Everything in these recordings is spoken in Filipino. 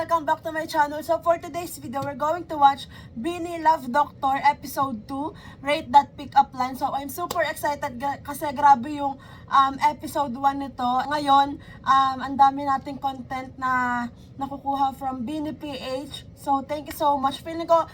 welcome back to my channel. So for today's video, we're going to watch Beanie Love Doctor Episode 2, Rate That Pickup Line. So I'm super excited kasi grabe yung Episode 1 nito. Ngayon, ang dami nating content na nakukuha from Beanie PH. So thank you so much. Feeling ko,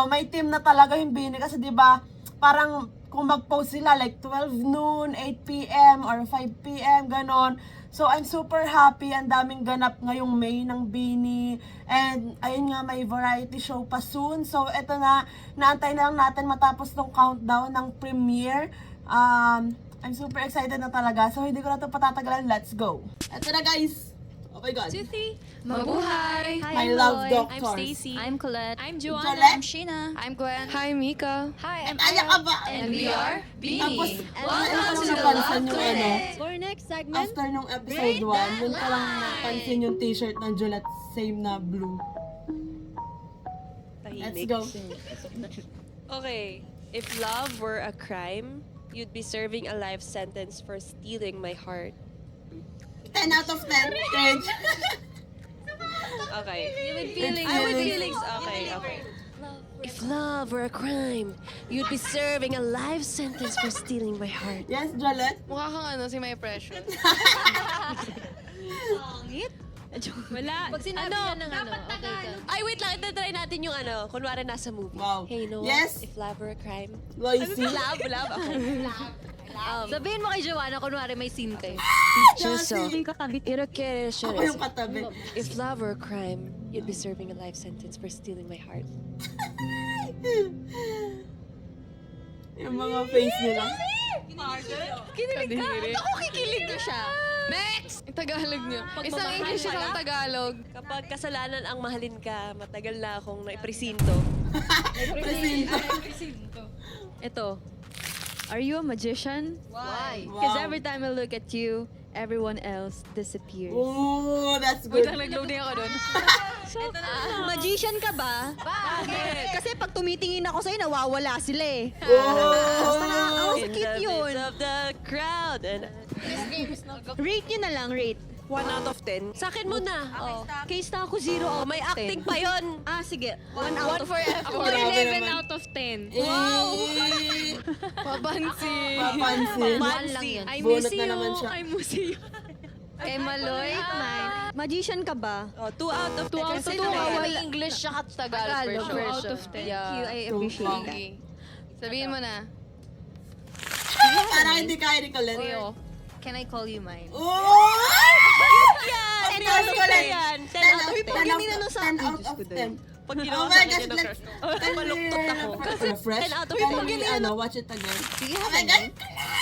may team na talaga yung Beanie kasi 'di ba parang kung mag-post sila like 12 noon, 8 p.m. or 5 p.m. ganon. So, I'm super happy. Ang daming ganap ngayong May ng Beanie. And, ayun nga, may variety show pa soon. So, eto na, naantay na lang natin matapos tong countdown ng premiere. I'm super excited na talaga. So, hindi ko na ito patatagalan. Let's go! Eto na, guys! Oh my God! Tuthi. Mabuhay! My Hi, love Lloyd. doctors. I'm Stacy. I'm Colette. I'm Joanna. Colette? I'm Sheena. I'm Gwen. Hi, Mika. Hi, I'm Kaya ka ba? And we are Tapos, Beanie. ano ko napansin yung For next segment, after nung episode 1, dun ko lang napansin yung t-shirt ng Juliet, same na blue. Let's go. Okay, if love were a crime, you'd be serving a life sentence for stealing my heart. 10 out of 10. Cringe. Okay. With Feelings. Okay. If love were a crime, you'd be serving a life sentence for stealing my heart. Yes, Juliet? Mukha kang si My Precious. Wala. Pag sinabi niya ng okay ka. Ay, wait lang. Try natin yung kunwari nasa movie. Wow. Hey, no. Yes. If love were a crime. Loisy. Love. Okay. Sabihin mo kay Joanna, kunwari may scene kayo. Lassie. 이렇게 Ako yung katabi. If love were a crime, you'd be serving a life sentence for stealing my heart. Yung mga face nila. Kinilig ka? Ako kikilig ko siya. Next! Tagalog niyo. Isang English, isang Tagalog. Kapag kasalanan ang mahalin ka, matagal na akong naipresinto. Ito. Are you a magician? Why? Because Wow. every time I look at you, everyone else disappears. Ooh, that's Wait good. lang, nag-loading ako doon. Magician ka ba? Bakit? Kasi pag tumitingin ako sa'yo, nawawala sila eh. Oh! In cute the yun. midst of the crowd. And Rate nyo na lang, rate. 1 out of 10. Sa akin muna. Oh. Case na ako 0 out May of 10. acting pa yon. Sige. 1 out of 10. Ako Grabe 11 naman. out of 10. Wow! Papansin. Papansin. One lang yun. I Bunot miss na you. naman siya. I miss you. Kay Maloy, Magician ka ba? 2 out of 10. 2 out of Kasi 10. May English siya at Tagalog Two out version. of 10. Thank you, I appreciate Wow. that. Okay. Sabihin mo na. Parang hindi kaya ni Colette. Kuyo. Can I call you mine? Oh! yan. 10 out of 10. yan. 10 10 out of 10. Pag yung ninano sa 10 akin, out Diyos of ko 10. Pag Oh ginawa my sa gosh, akin ng let's... crush ko, maluktot ako. Refresh? 10 out of Can 10. we, watch it again? Do you Oh have my a God! name?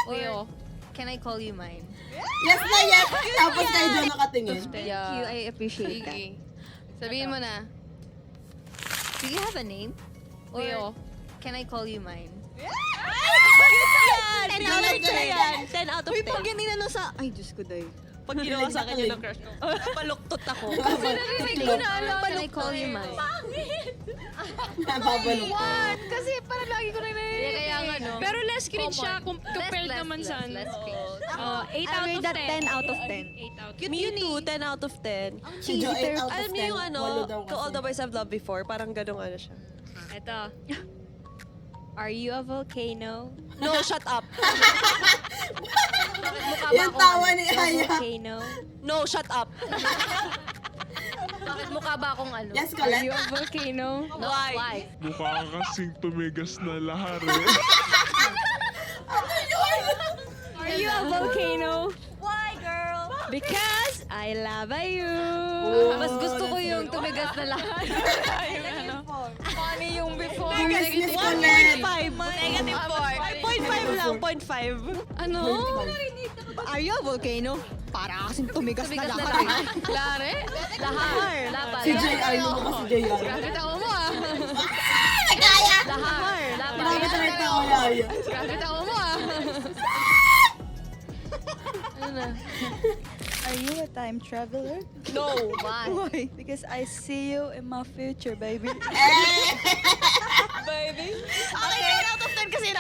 Kuyo, can I call you mine? Yes na yes! Tapos kayo dyan nakatingin. Thank you, I appreciate that. Sige. Sabihin mo na. Do you have a name? Kuyo. Can I call you mine? 10 out of 10 yan. 10 out of 10. Pag yung ninano sa... Ay, Diyos ko, day. Pag ginawa sa akin yun ng crush ko, paluktot ako. Narinig ko na alam. Can I call you mine? Nababalok. Kasi parang lagi ko na narinig. Kaya nga, no? Pero less cringe siya compared Less, naman sa less cringe. 8 I out rate of 10. that 10 out of 10. 8 out. Me too, 10 out of 10. Si Jo, 8 out of 10. Alam niyo yung Walo daw To All kasi. the Boys I've Loved Before, parang ganong siya. Ito. Are you a volcano? No, shut up. Yung tawa ni Aya. Volcano? No, shut up. Bakit mukha ba akong ano? Yes, Are you Colette? a volcano? No, why? Mukha kasing tumigas na lahari. Are you a volcano? Why, girl? Because I love you. Mas gusto ko yung tumigas na lahat. Yung ano. Funny yung before. Miss Miss Colette. 5. Negative 4. 0.5 lang, 0.5. Ano? Are you a volcano? Para kasing tumigas na Tumigas na lahat. lahat. Lare? Lahat. Lahat. Si JR, yung mukha si JR. Grabe tao mo ah. Kaya! Lahat. Lahat. Grabe talaga ako, Aya. Grabe tao mo ah. Ano na? Are you a time traveler? No. Why? Why? Because I see you in my future, baby. Baby. Okay, 10 out of 10 kasi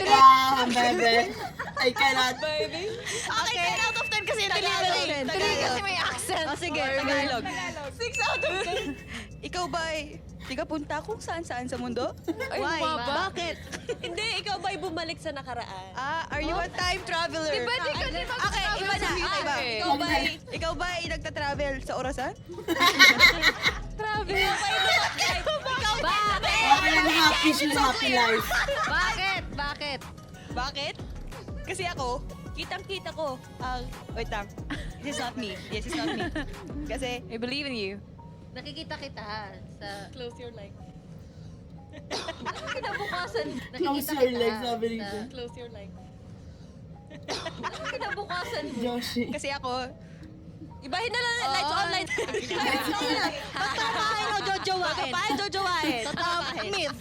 Wow, bebe. I cannot. Baby. Okay, 10 out of 10 kasi yung delivery. Tuloy kasi may accent. Oh, sige, Tagalog. 6 out of 10. Ikaw ba tiga punta kung saan-saan sa mundo? Why? Bakit? Hindi, ikaw ba'y bumalik sa nakaraan? Are you a time traveler? Di ba di ka di Okay, iba na. Ikaw ba ay nagta-travel sa orasan? Travel. Okay lang, happy siya, happy life. Bakit? Bakit? Kasi ako, kitang-kita ko ang... Wait lang. This is not me. Yes, it's not me. Kasi... I believe in you. Nakikita kita sa... Close your legs. Kinabukasan. Close your legs, sabi ni Close your legs. Kinabukasan. Joshi. Kasi ako... Ibahin na lang, lights on, lights on. Lights on na. Paano jojowain? Paano jojowain? Myth.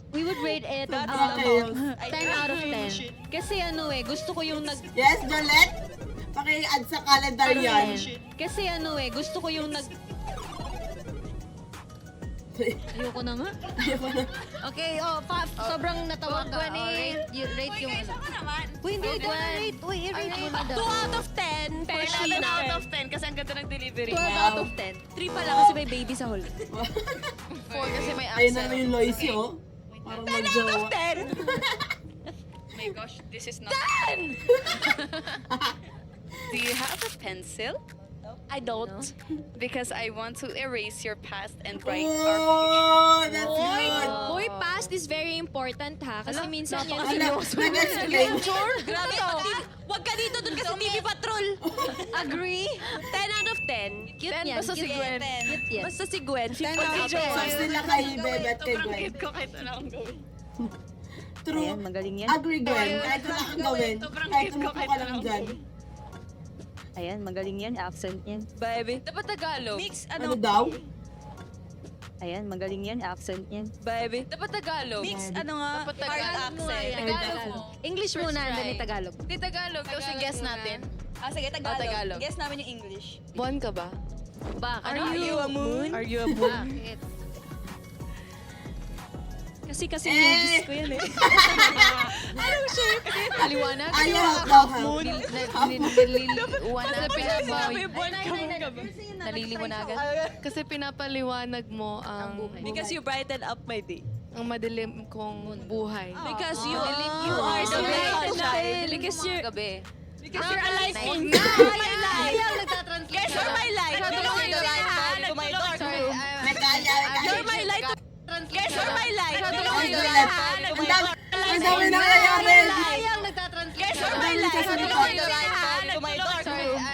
We would rate it Okay. 10 out of 10. Kasi ano eh, gusto ko yung nag... Yes, Jolette? Paki-add sa calendar yan. Kasi ano eh, gusto ko yung nag... Ayoko na nga. Okay, sobrang natawa ka. Rate yung ano. Uy, hindi ka rate. Uy, i-rate mo na 2 daw. out of 10 for 11 Sheena. out of 10 kasi ang ganda ng delivery. 12 out of 10. 3 pa lang kasi may baby sa huli. 4 kasi may Ayun na accent. yung Loisy, oh. Parang mag-jowa. 10! My gosh, this is not... Do you have a pencil? I don't. Because I want to erase your past and write our future. Oh, that's good. Boy, past is very important ha. Kasi minsan yan Ano, nag-explain. Grabe, wag ka dito dun kasi TV Patrol. Agree? 10 out of 10. Cute 10 yan. basta si cute Gwen. yan. Cute yan. Basta si Gwen. 10 out of 10. Subs nila kay Bebe at kay Sobrang Gwen. cute ko kahit wala akong gawin. True. magaling yan. Agree, Gwen. Kahit wala kang gawin. Sobrang Kahit cute ko tumupo kahit ka wala lang akong dyan. Ayan, magaling yan. Accent yan. Baby. Dapat Tagalog. Mix, Ano daw? Ayan, magaling yan. Accent yan. Baby. Dapat Tagalog. Mix, ano nga, Dapat hard Tagalog. accent. Tagalog mo. English muna, First dali try. Tagalog. Di Tagalog. Kasi guess natin. Sige, Tagalog. Tagalog. Guess namin yung English. Buwan ka ba? Bakit? Are you a moon? Are you a moon? Bakit? Kasi Eh! movies ko yan eh. Paliwanag? Ayaw daw ha. Naliliwanagan. Kasi pinapaliwanag mo ang Because you brighten up my day. madilim kong buhay. Because you are the sunshine. Because you're... Gabi. Because you're a light Huwag king. na! Ayaw, nagtatranslate. Guys, you're my light. Tulungan You're ka my lang. light to my dark Sorry, room. May kaya, may kaya. You're my light to... Guys, you're my light. Ay, Tulungan ka Jolette. lang. Ang dami- ang dami na kayanin. Ayaw, nagtatranslate. Guys, you're my light. Tulungan ka lang. To my dark Sorry, room.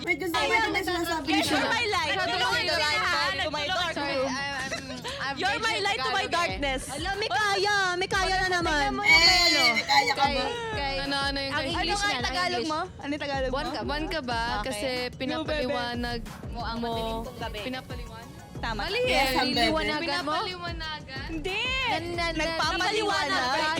Wait, just wait, may sinasabi Guys, siya. you're my light. Tulungan ka lang. To my dark Sorry, room. You're my light to my darkness. Alam, may kaya. May kaya na naman. Eh, may kaya ka ba? Ano yung Ang English niya, ang Tagalog English. mo? Ano yung Tagalog mo? Buwan ka ba? Kasi pinapaliwanag Mo ang madilim kong gabi. Pinapaliwanag? Tama. Mali Yes, eh. ang bebe. Pinapaliwanagan mo? Pinapaliwanagan? Hindi. Nagpapaliwanag.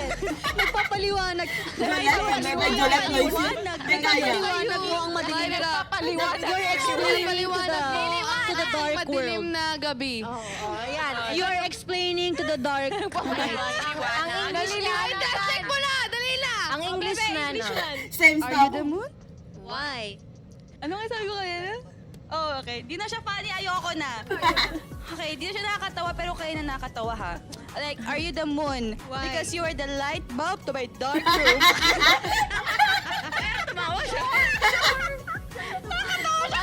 Nagpapaliwanag. Jolette, may Jolette Loisy. May kaya. Nagpapaliwanag mo ang madilim. Pinapaliwanag. You're explaining Pinapaliwanag mo to the dark madilim world. na gabi. Ayan. You're explaining to the dark night. Ang English niya, Ay, check mo na! Dali lang! ang English na, no? Same Are you stuff. the moon? Why? Ano nga sabi ko kanina? Oh, okay. Di na siya funny. Ayoko na. Okay, di na siya nakakatawa pero kayo na nakakatawa ha. Like, are you the moon? Why? Because you are the light bulb to my dark room.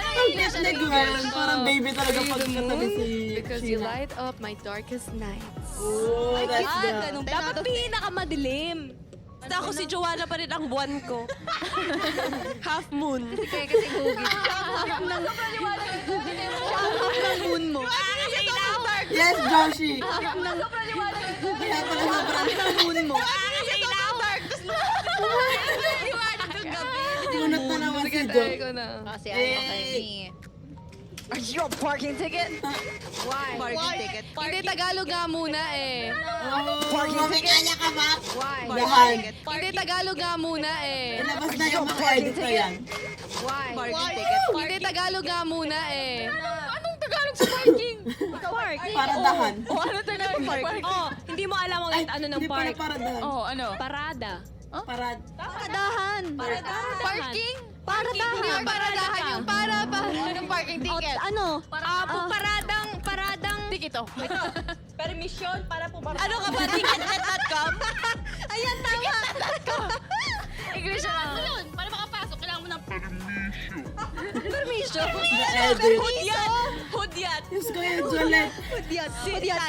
Ang cute ni Gwen. Parang baby talaga pag katabi si Because you Sheena. light up my darkest nights. Oh, that's good. Ganun. Dapat pinakamadilim. Basta ako si Joanna pa rin ang buwan ko. Half moon. Kasi hugis. Ang moon mo. Kasi dark. Yes, Joshi. Kaya pala sobrang Ang moon mo. Kasi dark. Liwanag ng gabi. tunot na naman si Jo. Try ko na. Kasi ayaw kay ni... Are you a parking ticket? Why? Parking ticket. Hindi Tagalog nga muna eh. Oh, may kaya ka ba? Why? Dahan. Hindi Tagalog nga muna eh. Ilabas na yung mga edit ko yan. Why? Parking ticket. Hindi Tagalog nga muna eh. Anong Tagalog sa parking? Para dahan. Ano Tagalog sa parking? Oh, hindi mo alam ang Ay, ano ng hindi pala park. para dahan. Oh, ano? Parada. Parad. Paradahan. Parking? Paradahan. Yung paradahan yung para yung parking ticket. Ano? Paradang tikito. Permission para po Ano ka ba? Ticket.com? Ayan, tama. English na lang. Para makapasok, kailangan mo ng Permission. Edit. hudyat. Diyos ko yung Juliet. Hudyat,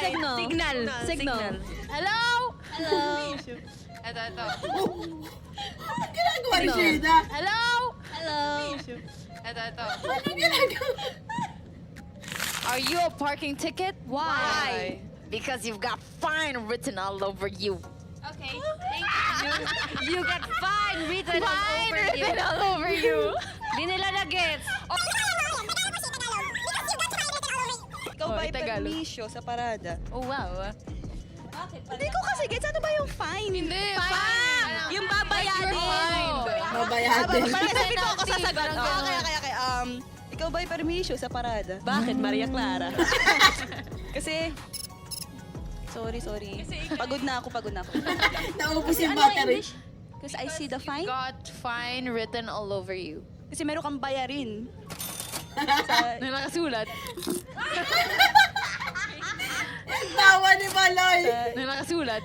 signal. Signal. Hello? Hello. Ito. Anong ginagawa ni Sheena? Hello? Hello. Ito. Anong ginagawa? Are you a parking ticket? Why? Because you've got fine written all over you. Okay, thank you. You got fine written all over you. Written all over you. Di nila na-gets. Ikaw ba Oh, Tagalog. permisyo sa parada? Oh, wow. Hindi ko kasi gets. Ano ba yung fine? Hindi, fine. Yung babayarin. Babayatin. Specific ako sa sagot. Okay. Ikaw ba permisyo sa parada? Bakit, Maria Clara? Kasi... Sorry. Pagod na ako. Naubos yung battery. Because I see the fine. Got fine written all over you. Kasi meron kang bayarin. Na nakasulat. Tawa ni Maloy. Na nakasulat.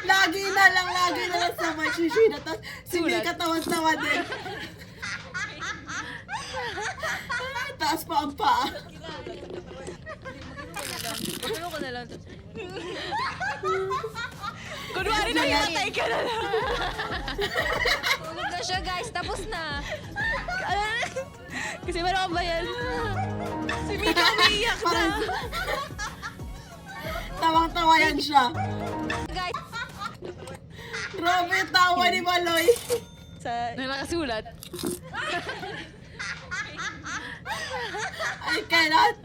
Lagi na lang sa Shishina. Tapos sige katawan-tawa din. Taas pa ang paa. Ano ko na lang. Kunwari na yatay ka na lang. Tulog na siya, guys. Tapos na. Kasi meron kang bayan. Si Mika umiiyak na. Tawang-tawa yan siya. Guys, Grabe, tawa ni Maloy. Sa... na nakasulat. I cannot.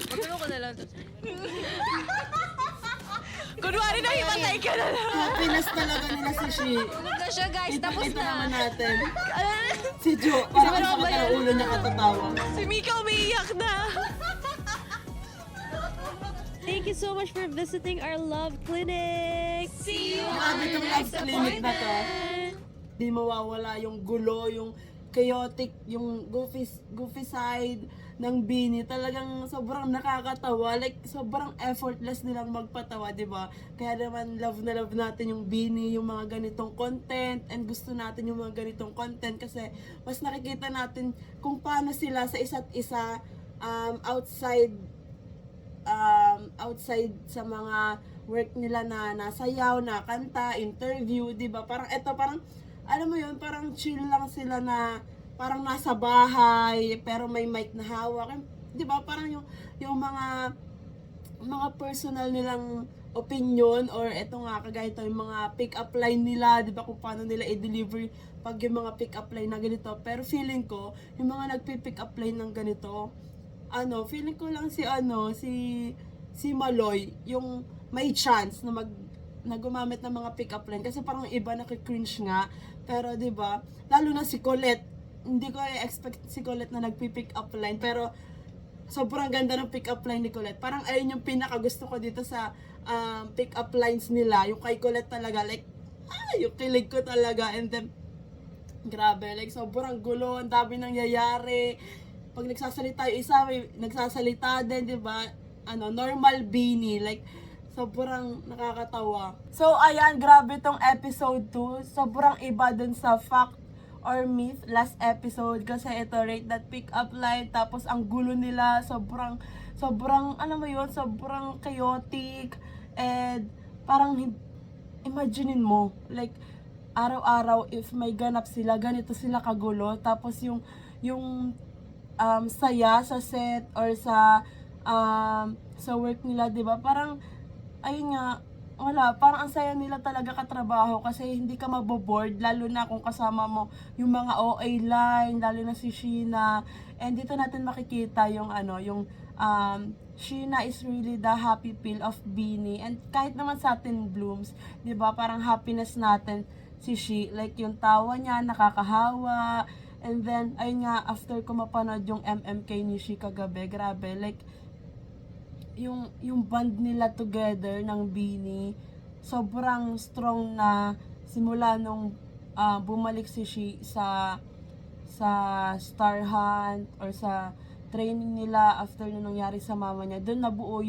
Ano ko na lang. Kunwari na himatay ka na lang. Happiness talaga nila si Shi. Tulog na siya, guys. Tapos Ipakita na. naman natin. Si Jo, parang ang sakit ng ulo niya katatawa. Si Mika umiiyak na. Thank you so much for visiting our love clinic. See you. Grabe itong love clinic na to. Di mawawala yung gulo, yung chaotic, yung goofy side ng Bini. Talagang sobrang nakakatawa. Like, sobrang effortless nilang magpatawa, di ba? Kaya naman, love na love natin yung Bini, yung mga ganitong content, and gusto natin yung mga ganitong content kasi mas nakikita natin kung paano sila sa isa't isa outside sa mga work nila na nasayaw, na kanta, interview, di ba? Parang alam mo yun, parang chill lang sila na parang nasa bahay, pero may mic na hawak. Di ba? Parang yung mga personal nilang opinion, or eto nga, kagaya ito, yung mga pick-up line nila, di ba, kung paano nila i-deliver pag yung mga pick-up line na ganito. Pero feeling ko, yung mga nagpi-pick up line ng ganito, feeling ko lang si Maloy, yung may chance na gumamit ng mga pick-up line. Kasi parang iba nakikringe nga. Pero 'di ba, lalo na si Colette, hindi ko i-expect si Colette na nagpi-pick up line. Pero sobrang ganda ng pick up line ni Colette. Parang ayun yung pinaka gusto ko dito sa pick up lines nila. Yung kay Colette talaga, like, yung kilig ko talaga. And then, grabe, like sobrang gulo, ang dami nangyayari. Pag nagsasalita yung isa, may nagsasalita din, di ba? Normal Bini, like, sobrang nakakatawa. So, ayan, grabe tong episode 2. Sobrang iba dun sa fact or myth last episode. Kasi ito, rate that pick up line. Tapos, ang gulo nila, sobrang, ano mo yun, sobrang chaotic. And, parang, imaginein mo, like, araw-araw, if may ganap sila, ganito sila kagulo. Tapos, yung saya sa set or sa work nila, 'di ba? Parang ayun nga, parang ang saya nila talaga katrabaho kasi hindi ka maboboard, lalo na kung kasama mo yung mga OA line, lalo na si Sheena. And dito natin makikita yung Sheena is really the happy pill of Bini. And kahit naman sa atin Blooms, 'di ba? Parang happiness natin si She, like yung tawa niya nakakahawa. And then, ayun nga, after ko mapanood yung MMK ni Shi kagabi, grabe, like, yung bond nila together ng Beanie, sobrang strong na simula nung bumalik si Shi sa Star Hunt or sa training nila after nung nangyari sa mama niya. Doon nabuo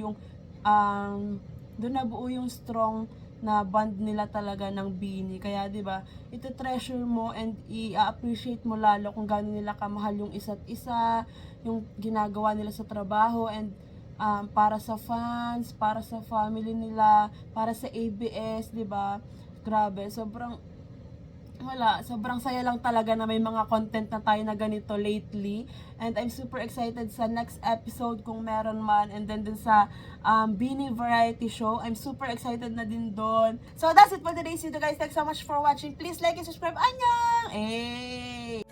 yung strong na bond nila talaga ng Beanie. Kaya 'di ba, ito treasure mo and i-appreciate mo lalo kung gaano nila kamahal yung isa't isa, yung ginagawa nila sa trabaho, and para sa fans, para sa family nila, para sa ABS, 'di ba? Grabe, sobrang saya lang talaga na may mga content na tayo na ganito lately. And I'm super excited sa next episode kung meron man. And then dun sa Beanie Variety Show, I'm super excited na din doon. So that's it for today's video guys. Thanks so much for watching. Please like and subscribe. Annyeong! Hey!